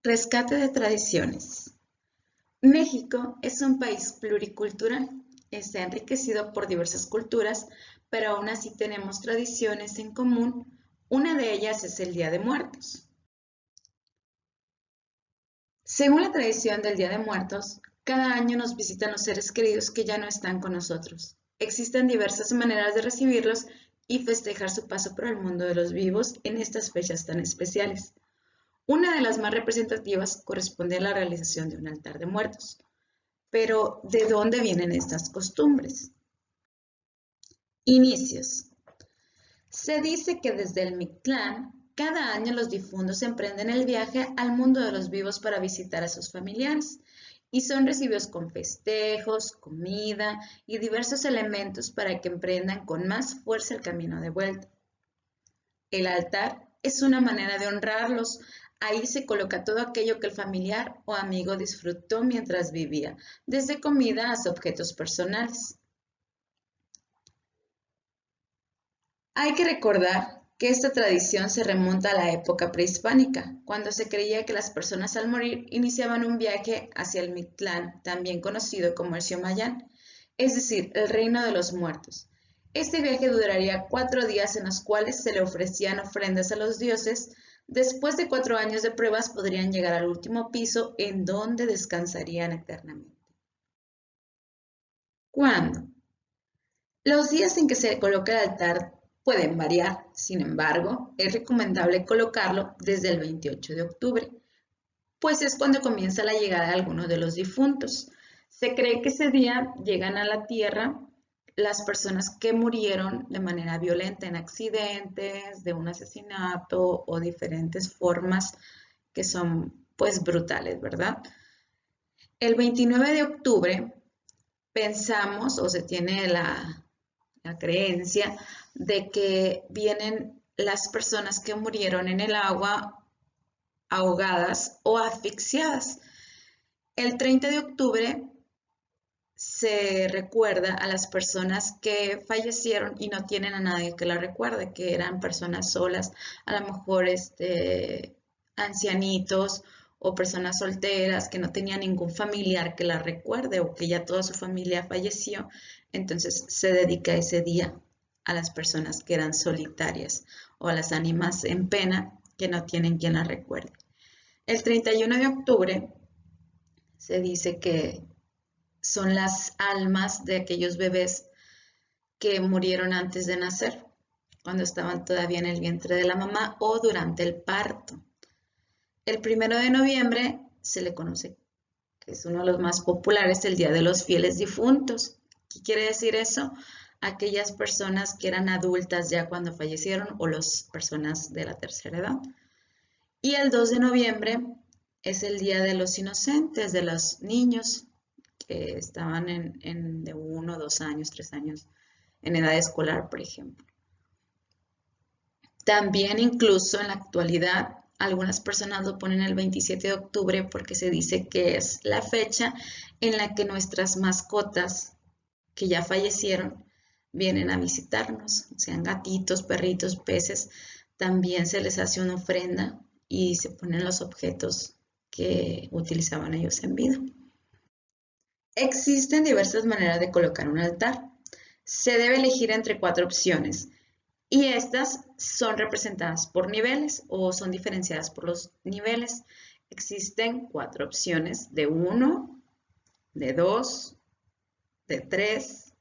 Rescate de tradiciones. México es un país pluricultural. Está enriquecido por diversas culturas, pero aún así tenemos tradiciones en común. Una de ellas es el Día de Muertos. Según la tradición del Día de Muertos, cada año nos visitan los seres queridos que ya no están con nosotros. Existen diversas maneras de recibirlos y festejar su paso por el mundo de los vivos en estas fechas tan especiales. Una de las más representativas corresponde a la realización de un altar de muertos. Pero, ¿de dónde vienen estas costumbres? Inicios. Se dice que desde el Mictlán, cada año los difuntos emprenden el viaje al mundo de los vivos para visitar a sus familiares y son recibidos con festejos, comida y diversos elementos para que emprendan con más fuerza el camino de vuelta. El altar es una manera de honrarlos. Ahí se coloca todo aquello que el familiar o amigo disfrutó mientras vivía, desde comida hasta objetos personales. Hay que recordar que esta tradición se remonta a la época prehispánica, cuando se creía que las personas al morir iniciaban un viaje hacia el Mictlán, también conocido como el Xomayán, es decir, el reino de los muertos. Este viaje duraría 4 días en los cuales se le ofrecían ofrendas a los dioses. Después de 4 años de pruebas podrían llegar al último piso en donde descansarían eternamente. ¿Cuándo? Los días en que se coloca el altar pueden variar, sin embargo, es recomendable colocarlo desde el 28 de octubre, pues es cuando comienza la llegada de algunos de los difuntos. Se cree que ese día llegan a la tierra las personas que murieron de manera violenta en accidentes, de un asesinato o diferentes formas que son pues brutales, ¿verdad? El 29 de octubre pensamos o se tiene la creencia de que vienen las personas que murieron en el agua ahogadas o asfixiadas. El 30 de octubre se recuerda a las personas que fallecieron y no tienen a nadie que la recuerde, que eran personas solas, a lo mejor ancianitos o personas solteras que no tenían ningún familiar que la recuerde o que ya toda su familia falleció. Entonces se dedica ese día a las personas que eran solitarias o a las ánimas en pena que no tienen quien la recuerde. El 31 de octubre se dice que son las almas de aquellos bebés que murieron antes de nacer, cuando estaban todavía en el vientre de la mamá o durante el parto. El 1 de noviembre se le conoce, que es uno de los más populares, el Día de los Fieles Difuntos. ¿Qué quiere decir eso? Aquellas personas que eran adultas ya cuando fallecieron o las personas de la tercera edad. Y el 2 de noviembre es el Día de los Inocentes, de los niños que estaban de 1, 2 años, 3 años en edad escolar, por ejemplo. También incluso en la actualidad algunas personas lo ponen el 27 de octubre porque se dice que es la fecha en la que nuestras mascotas que ya fallecieron vienen a visitarnos, sean gatitos, perritos, peces, también se les hace una ofrenda y se ponen los objetos que utilizaban ellos en vida. Existen diversas maneras de colocar un altar. Se debe elegir entre 4 opciones y estas son representadas por niveles o son diferenciadas por los niveles. Existen 4 opciones de 1, de 2, de 3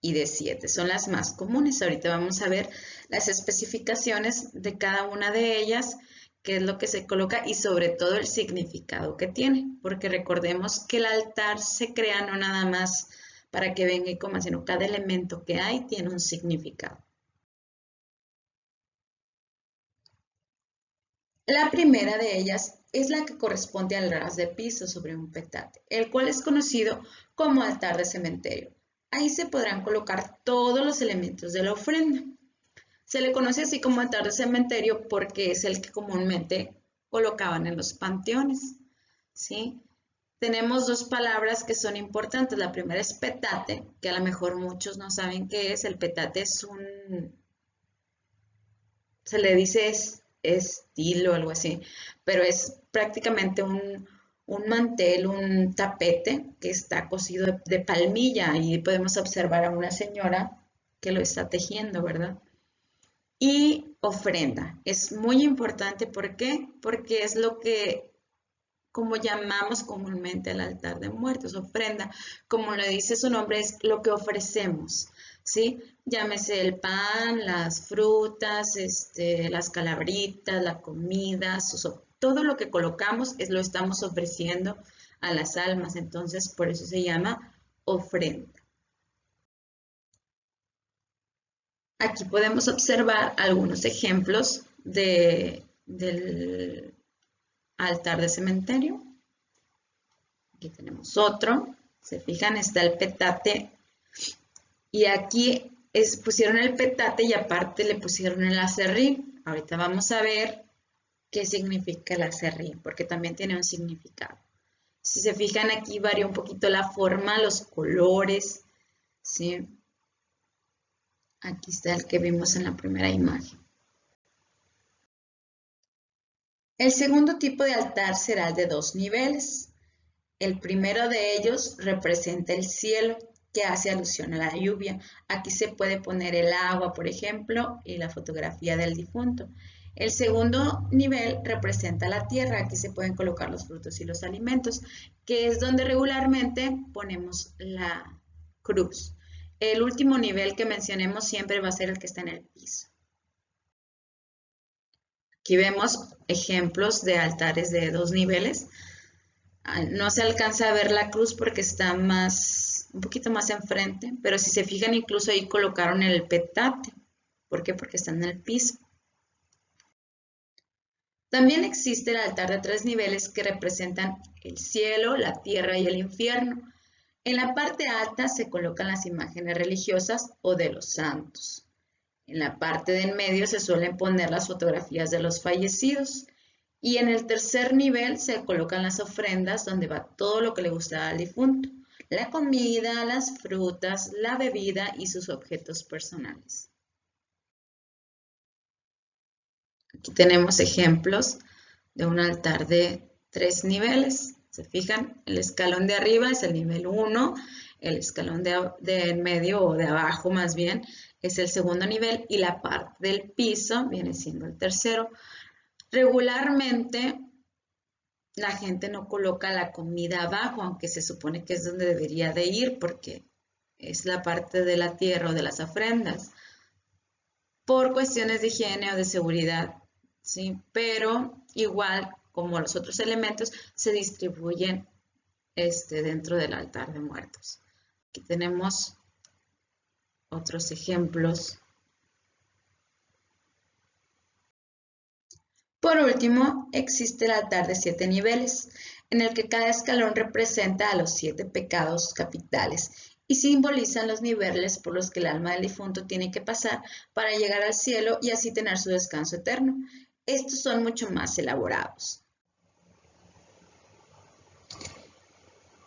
y de 7. Son las más comunes. Ahorita vamos a ver las especificaciones de cada una de ellas, qué es lo que se coloca y sobre todo el significado que tiene, porque recordemos que el altar se crea no nada más para que venga y coma, sino cada elemento que hay tiene un significado. La primera de ellas es la que corresponde al ras de piso sobre un petate, el cual es conocido como altar de cementerio. Ahí se podrán colocar todos los elementos de la ofrenda. Se le conoce así como altar de cementerio porque es el que comúnmente colocaban en los panteones, ¿sí? Tenemos 2 palabras que son importantes. La primera es petate, que a lo mejor muchos no saben qué es. El petate es se le dice estilo, algo así, pero es prácticamente un mantel, un tapete que está cosido de palmilla y podemos observar a una señora que lo está tejiendo, ¿verdad? Y ofrenda. Es muy importante, ¿por qué? Porque es lo que, como llamamos comúnmente al altar de muertos, ofrenda, como le dice su nombre, es lo que ofrecemos, ¿sí? Llámese el pan, las frutas, las calabritas, la comida, todo lo que colocamos lo estamos ofreciendo a las almas, entonces por eso se llama ofrenda. Aquí podemos observar algunos ejemplos del altar de cementerio. Aquí tenemos otro. Se fijan, está el petate. Y aquí pusieron el petate y aparte le pusieron el aserrín. Ahorita vamos a ver qué significa el aserrín, porque también tiene un significado. Si se fijan, aquí varía un poquito la forma, los colores, ¿sí? Aquí está el que vimos en la primera imagen. El segundo tipo de altar será el de 2 niveles. El primero de ellos representa el cielo, que hace alusión a la lluvia. Aquí se puede poner el agua, por ejemplo, y la fotografía del difunto. El segundo nivel representa la tierra. Aquí se pueden colocar los frutos y los alimentos, que es donde regularmente ponemos la cruz. El último nivel que mencionemos siempre va a ser el que está en el piso. Aquí vemos ejemplos de altares de 2 niveles. No se alcanza a ver la cruz porque está un poquito más enfrente, pero si se fijan, incluso ahí colocaron el petate. ¿Por qué? Porque está en el piso. También existe el altar de 3 niveles que representan el cielo, la tierra y el infierno. En la parte alta se colocan las imágenes religiosas o de los santos. En la parte del medio se suelen poner las fotografías de los fallecidos. Y en el tercer nivel se colocan las ofrendas donde va todo lo que le gusta al difunto. La comida, las frutas, la bebida y sus objetos personales. Aquí tenemos ejemplos de un altar de 3 niveles. ¿Se fijan? El escalón de arriba es el nivel 1, el escalón de en medio o de abajo más bien es el segundo nivel y la parte del piso viene siendo el tercero. Regularmente la gente no coloca la comida abajo, aunque se supone que es donde debería de ir porque es la parte de la tierra o de las ofrendas, por cuestiones de higiene o de seguridad, ¿sí? Pero igual, como los otros elementos, se distribuyen dentro del altar de muertos. Aquí tenemos otros ejemplos. Por último, existe el altar de 7 niveles, en el que cada escalón representa a los 7 pecados capitales y simbolizan los niveles por los que el alma del difunto tiene que pasar para llegar al cielo y así tener su descanso eterno. Estos son mucho más elaborados.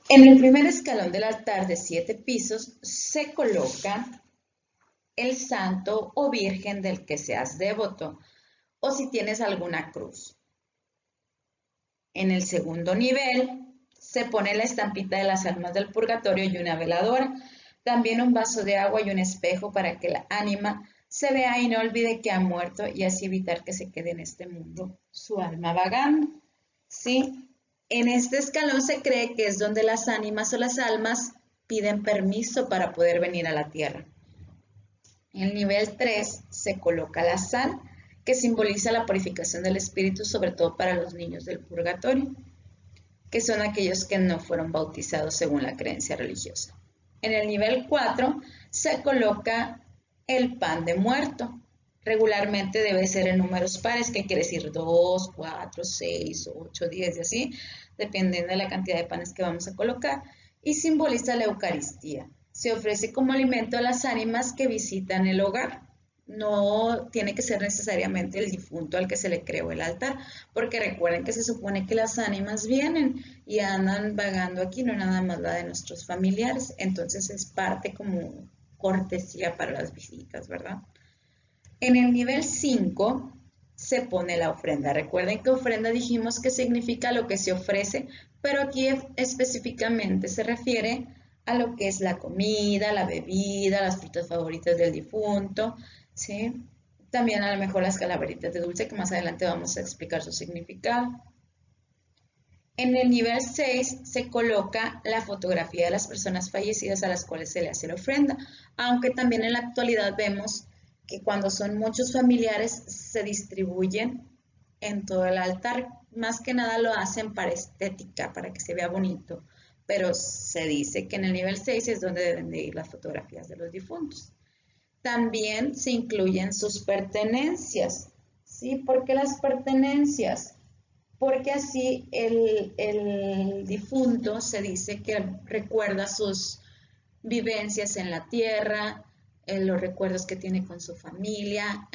En el primer escalón del altar de 7 pisos se coloca el santo o virgen del que seas devoto, o si tienes alguna cruz. En el segundo nivel se pone la estampita de las almas del purgatorio y una veladora, también un vaso de agua y un espejo para que la ánima se vea y no olvide que ha muerto y así evitar que se quede en este mundo su alma vagando. ¿Sí? En este escalón se cree que es donde las ánimas o las almas piden permiso para poder venir a la tierra. En el nivel 3 se coloca la sal, que simboliza la purificación del espíritu, sobre todo para los niños del purgatorio, que son aquellos que no fueron bautizados según la creencia religiosa. En el nivel 4 se coloca el pan de muerto. Regularmente debe ser en números pares, que quiere decir 2, 4, 6, 8, 10 y así, dependiendo de la cantidad de panes que vamos a colocar, y simboliza la Eucaristía. Se ofrece como alimento a las ánimas que visitan el hogar. No tiene que ser necesariamente el difunto al que se le creó el altar, porque recuerden que se supone que las ánimas vienen y andan vagando aquí, no nada más la de nuestros familiares, entonces es parte como cortesía para las visitas, ¿verdad? En el nivel 5 se pone la ofrenda. Recuerden que ofrenda dijimos que significa lo que se ofrece, pero aquí específicamente se refiere a lo que es la comida, la bebida, las frutas favoritas del difunto, ¿sí? También a lo mejor las calaveritas de dulce, que más adelante vamos a explicar su significado. En el nivel 6 se coloca la fotografía de las personas fallecidas a las cuales se le hace la ofrenda, aunque también en la actualidad vemos que cuando son muchos familiares se distribuyen en todo el altar. Más que nada lo hacen para estética, para que se vea bonito, pero se dice que en el nivel 6 es donde deben de ir las fotografías de los difuntos. También se incluyen sus pertenencias, ¿sí? ¿Por qué las pertenencias? Porque así el difunto se dice que recuerda sus vivencias en la tierra, los recuerdos que tiene con su familia.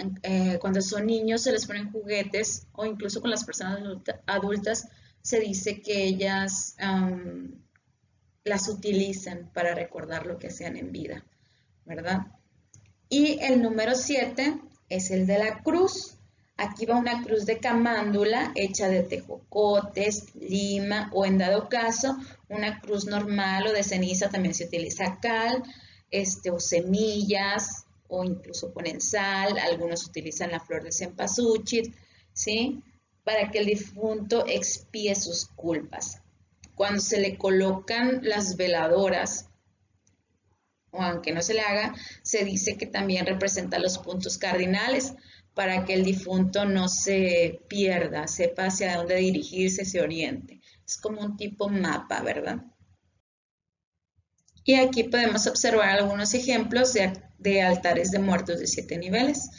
Cuando son niños se les ponen juguetes o incluso con las personas adultas se dice que ellas las utilizan para recordar lo que hacían en vida, ¿verdad? Y el número 7 es el de la cruz. Aquí va una cruz de camándula hecha de tejocotes, lima o en dado caso una cruz normal o de ceniza también se utiliza cal, o semillas o incluso ponen sal. Algunos utilizan la flor de cempasúchil, ¿sí? Para que el difunto expíe sus culpas. Cuando se le colocan las veladoras, o aunque no se le haga, se dice que también representa los puntos cardinales para que el difunto no se pierda, sepa hacia dónde dirigirse, se oriente. Es como un tipo mapa, ¿verdad? Y aquí podemos observar algunos ejemplos de altares de muertos de 7 niveles.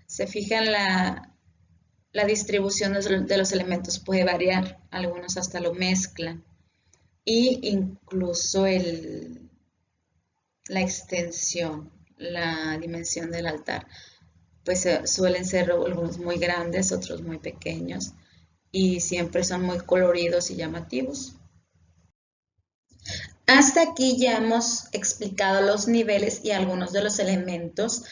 Se fijan la distribución de los elementos puede variar, algunos hasta lo mezclan. Y incluso la extensión, la dimensión del altar, pues suelen ser algunos muy grandes, otros muy pequeños y siempre son muy coloridos y llamativos. Hasta aquí ya hemos explicado los niveles y algunos de los elementos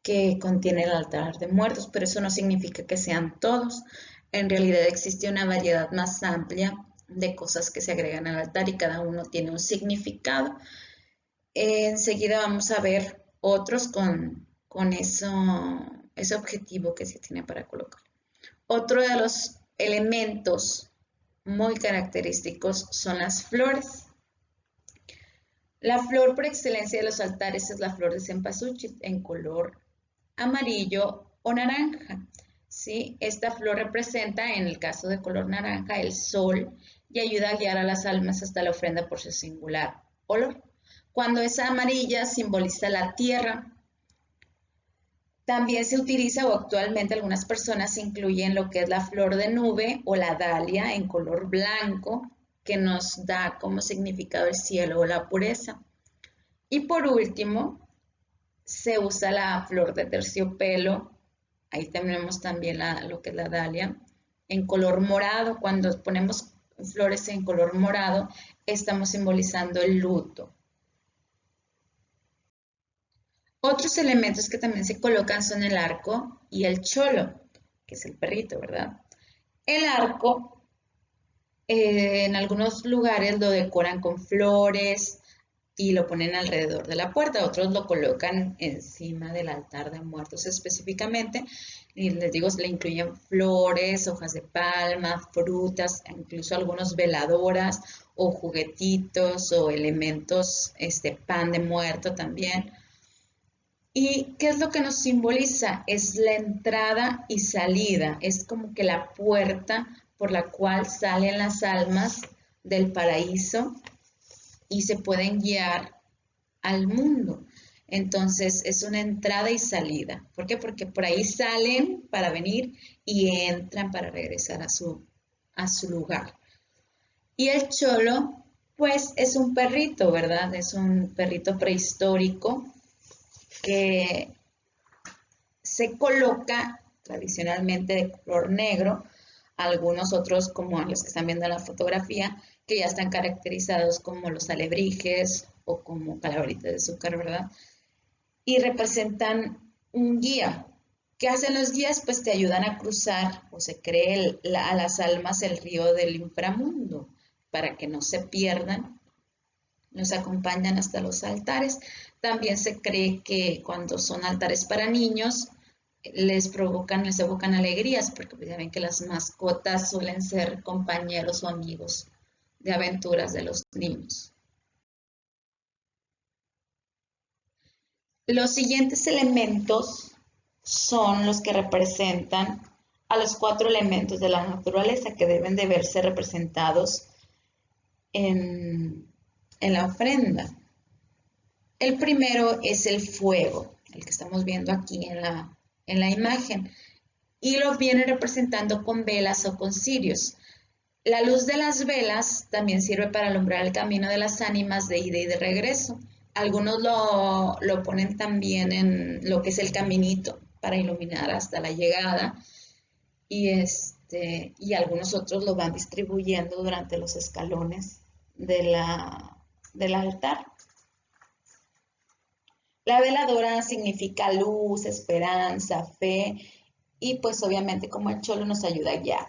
que contiene el altar de muertos, pero eso no significa que sean todos. En realidad existe una variedad más amplia de cosas que se agregan al altar y cada uno tiene un significado. Enseguida vamos a ver otros con ese objetivo que se tiene para colocar. Otro de los elementos muy característicos son las flores. La flor por excelencia de los altares es la flor de cempasúchil en color amarillo o naranja. ¿Sí? Esta flor representa, en el caso de color naranja, el sol y ayuda a guiar a las almas hasta la ofrenda por su singular olor. Cuando es amarilla simboliza la tierra. También se utiliza o actualmente algunas personas incluyen lo que es la flor de nube o la dalia en color blanco, que nos da como significado el cielo o la pureza. Y por último, se usa la flor de terciopelo, ahí tenemos también lo que es la dalia, en color morado. Cuando ponemos flores en color morado, estamos simbolizando el luto. Otros elementos que también se colocan son el arco y el cholo, que es el perrito, ¿verdad? El arco, en algunos lugares lo decoran con flores y lo ponen alrededor de la puerta, otros lo colocan encima del altar de muertos específicamente, y les digo, le incluyen flores, hojas de palma, frutas, incluso algunos veladoras o juguetitos o elementos, pan de muerto también. ¿Y qué es lo que nos simboliza? Es la entrada y salida, es como que la puerta por la cual salen las almas del paraíso y se pueden guiar al mundo. Entonces es una entrada y salida. ¿Por qué? Porque por ahí salen para venir y entran para regresar a su lugar. Y el cholo, pues es un perrito, ¿verdad? Es un perrito prehistórico que se coloca tradicionalmente de color negro, algunos otros como los que están viendo en la fotografía, que ya están caracterizados como los alebrijes o como calaveritas de azúcar, ¿verdad? Y representan un guía, ¿Qué hacen los guías? Pues te ayudan a cruzar, o se cree a las almas el río del inframundo, para que no se pierdan. Nos acompañan hasta los altares. También se cree que cuando son altares para niños, les evocan alegrías, porque pues ya ven que las mascotas suelen ser compañeros o amigos de aventuras de los niños. Los siguientes elementos son los que representan a los 4 elementos de la naturaleza que deben de verse representados en la ofrenda. El primero es el fuego, el que estamos viendo aquí en la imagen, y lo viene representando con velas o con cirios. La luz de las velas también sirve para alumbrar el camino de las ánimas de ida y de regreso. Algunos lo ponen también en lo que es el caminito para iluminar hasta la llegada y algunos otros lo van distribuyendo durante los escalones del altar. La veladora significa luz, esperanza, fe y pues obviamente como el cholo nos ayuda a guiar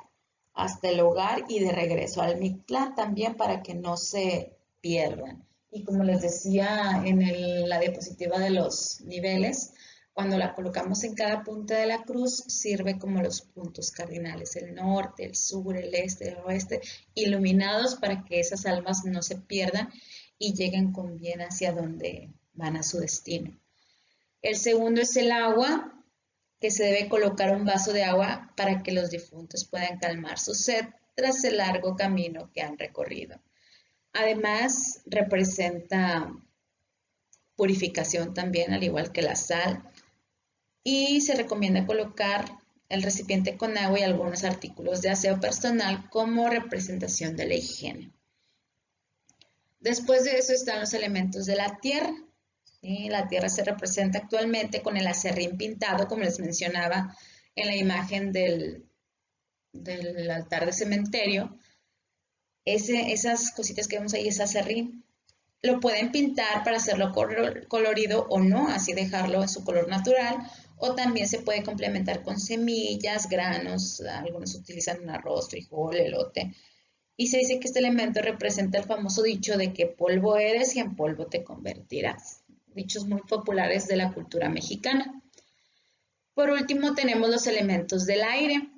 hasta el hogar y de regreso al Mictlán también para que no se pierdan. Y como les decía en la diapositiva de los niveles, cuando la colocamos en cada punta de la cruz, sirve como los puntos cardinales, el norte, el sur, el este, el oeste, iluminados para que esas almas no se pierdan y lleguen con bien hacia donde van a su destino. El segundo es el agua, que se debe colocar un vaso de agua para que los difuntos puedan calmar su sed tras el largo camino que han recorrido. Además, representa purificación también, al igual que la sal, y se recomienda colocar el recipiente con agua y algunos artículos de aseo personal como representación de la higiene. Después de eso están los elementos de la tierra. ¿Sí? La tierra se representa actualmente con el aserrín pintado, como les mencionaba en la imagen del altar de cementerio. Esas cositas que vemos ahí es aserrín. Lo pueden pintar para hacerlo colorido o no, así dejarlo en su color natural, o también se puede complementar con semillas, granos, algunos utilizan arroz, frijol, elote. Y se dice que este elemento representa el famoso dicho de que polvo eres y en polvo te convertirás. Dichos muy populares de la cultura mexicana. Por último tenemos los elementos del aire.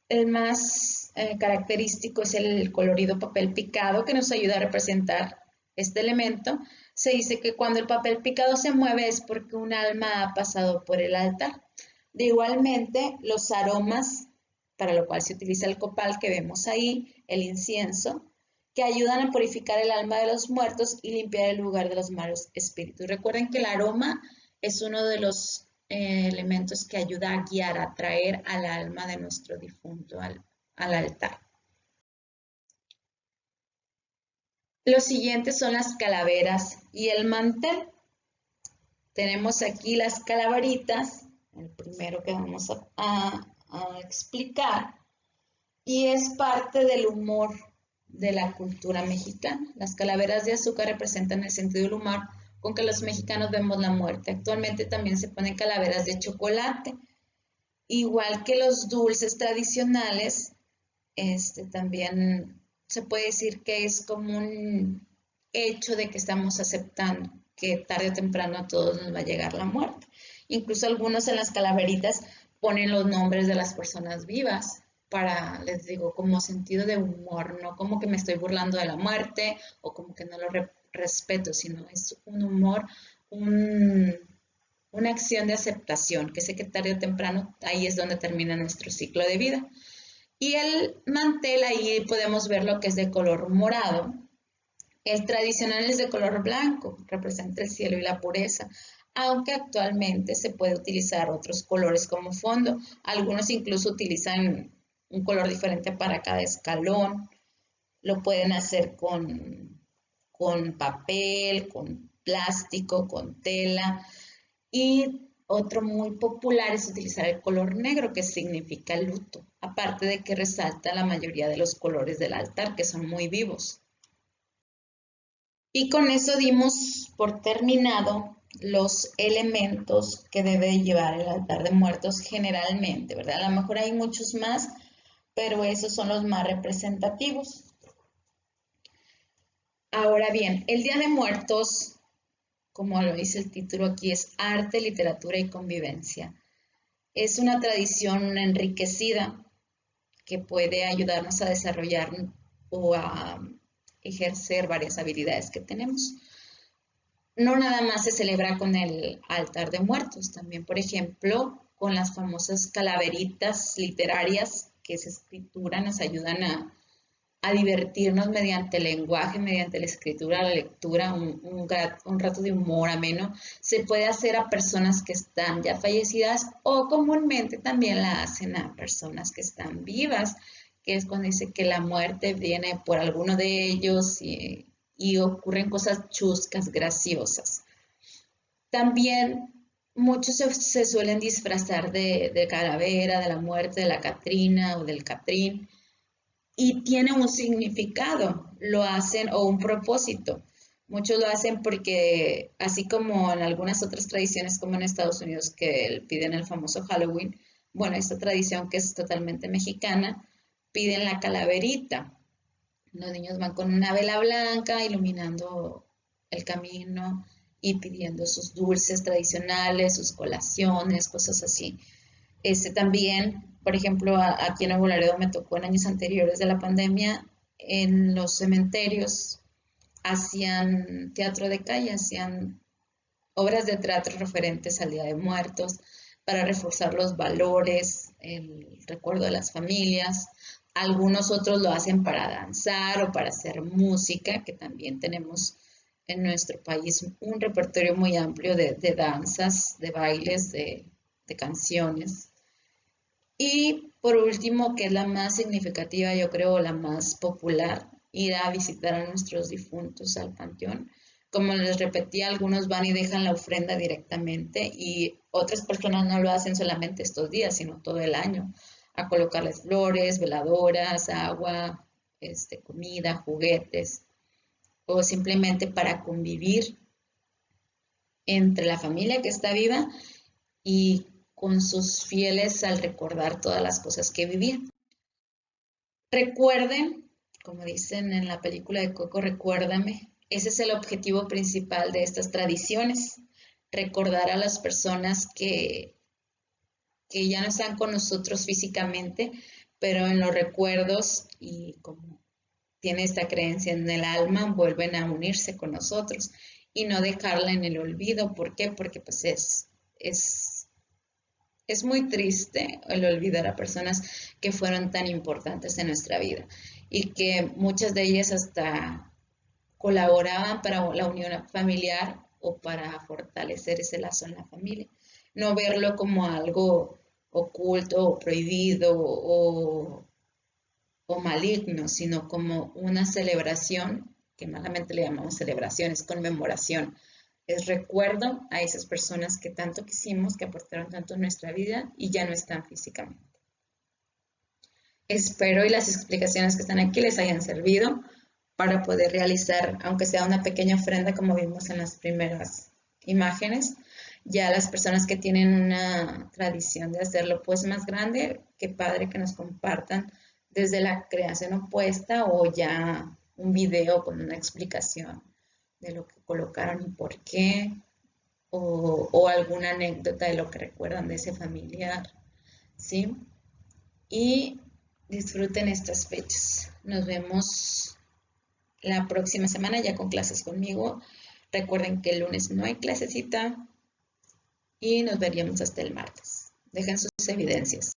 El más característico es el colorido papel picado que nos ayuda a representar este elemento. Se dice que cuando el papel picado se mueve es porque un alma ha pasado por el altar. De igualmente, los aromas, para lo cual se utiliza el copal que vemos ahí, el incienso, que ayudan a purificar el alma de los muertos y limpiar el lugar de los malos espíritus. Recuerden que el aroma es uno de los elementos que ayuda a guiar, a traer al alma de nuestro difunto al altar. Los siguientes son las calaveras y el mantel. Tenemos aquí las calaveritas, el primero que vamos a explicar, y es parte del humor de la cultura mexicana. Las calaveras de azúcar representan el sentido del humor con que los mexicanos vemos la muerte. Actualmente también se ponen calaveras de chocolate, igual que los dulces tradicionales, también se puede decir que es como un hecho de que estamos aceptando que tarde o temprano a todos nos va a llegar la muerte. Incluso algunos en las calaveritas ponen los nombres de las personas vivas para, les digo, como sentido de humor, no como que me estoy burlando de la muerte o como que no lo respeto, sino es un humor, una acción de aceptación, que sé que tarde o temprano ahí es donde termina nuestro ciclo de vida. Y el mantel, ahí podemos ver lo que es de color morado. El tradicional es de color blanco, representa el cielo y la pureza, aunque actualmente se puede utilizar otros colores como fondo. Algunos incluso utilizan un color diferente para cada escalón. Lo pueden hacer con papel, con plástico, con tela. Y otro muy popular es utilizar el color negro, que significa luto, aparte de que resalta la mayoría de los colores del altar, que son muy vivos. Y con eso dimos por terminado los elementos que debe llevar el altar de muertos generalmente, ¿verdad? A lo mejor hay muchos más, pero esos son los más representativos. Ahora bien, el Día de Muertos, como lo dice el título aquí, es arte, literatura y convivencia. Es una tradición enriquecida que puede ayudarnos a desarrollar o a ejercer varias habilidades que tenemos. No nada más se celebra con el altar de muertos, también, por ejemplo, con las famosas calaveritas literarias que se escrituran, nos ayudan a divertirnos mediante el lenguaje, mediante la escritura, la lectura, un rato de humor ameno. Se puede hacer a personas que están ya fallecidas o comúnmente también la hacen a personas que están vivas, que es cuando dice que la muerte viene por alguno de ellos y ocurren cosas chuscas, graciosas. También muchos se suelen disfrazar de calavera, de la muerte, de la Catrina o del Catrín, y tiene un significado, lo hacen o un propósito. Muchos lo hacen porque, así como en algunas otras tradiciones, como en Estados Unidos, que piden el famoso Halloween, bueno, esta tradición que es totalmente mexicana, piden la calaverita. Los niños van con una vela blanca iluminando el camino y pidiendo sus dulces tradicionales, sus colaciones, cosas así. También, por ejemplo, aquí en Nuevo Laredo me tocó en años anteriores de la pandemia, en los cementerios hacían teatro de calle, hacían obras de teatro referentes al Día de Muertos para reforzar los valores, el recuerdo de las familias. Algunos otros lo hacen para danzar o para hacer música, que también tenemos en nuestro país un repertorio muy amplio de danzas, de bailes, de canciones. Y por último, que es la más significativa, yo creo, la más popular, ir a visitar a nuestros difuntos al panteón. Como les repetí, algunos van y dejan la ofrenda directamente y otras personas no lo hacen solamente estos días, sino todo el año, a colocarles flores, veladoras, agua, comida, juguetes, o simplemente para convivir entre la familia que está viva y con sus fieles al recordar todas las cosas que vivían. Recuerden, como dicen en la película de Coco, recuérdame, ese es el objetivo principal de estas tradiciones, recordar a las personas que ya no están con nosotros físicamente, pero en los recuerdos y como tiene esta creencia en el alma, vuelven a unirse con nosotros y no dejarla en el olvido. ¿Por qué? Porque pues es muy triste el olvidar a personas que fueron tan importantes en nuestra vida y que muchas de ellas hasta colaboraban para la unión familiar o para fortalecer ese lazo en la familia. No verlo como algo oculto o prohibido o maligno, sino como una celebración, que malamente le llamamos celebración, es conmemoración, es recuerdo a esas personas que tanto quisimos, que aportaron tanto en nuestra vida y ya no están físicamente. Espero y las explicaciones que están aquí les hayan servido para poder realizar, aunque sea una pequeña ofrenda como vimos en las primeras imágenes. Ya las personas que tienen una tradición de hacerlo pues más grande, qué padre que nos compartan desde la creación opuesta o ya un video con una explicación de lo que colocaron y por qué, o alguna anécdota de lo que recuerdan de ese familiar, ¿sí? Y disfruten estas fechas. Nos vemos la próxima semana ya con clases conmigo. Recuerden que el lunes no hay clasecita y nos veríamos hasta el martes. Dejen sus evidencias.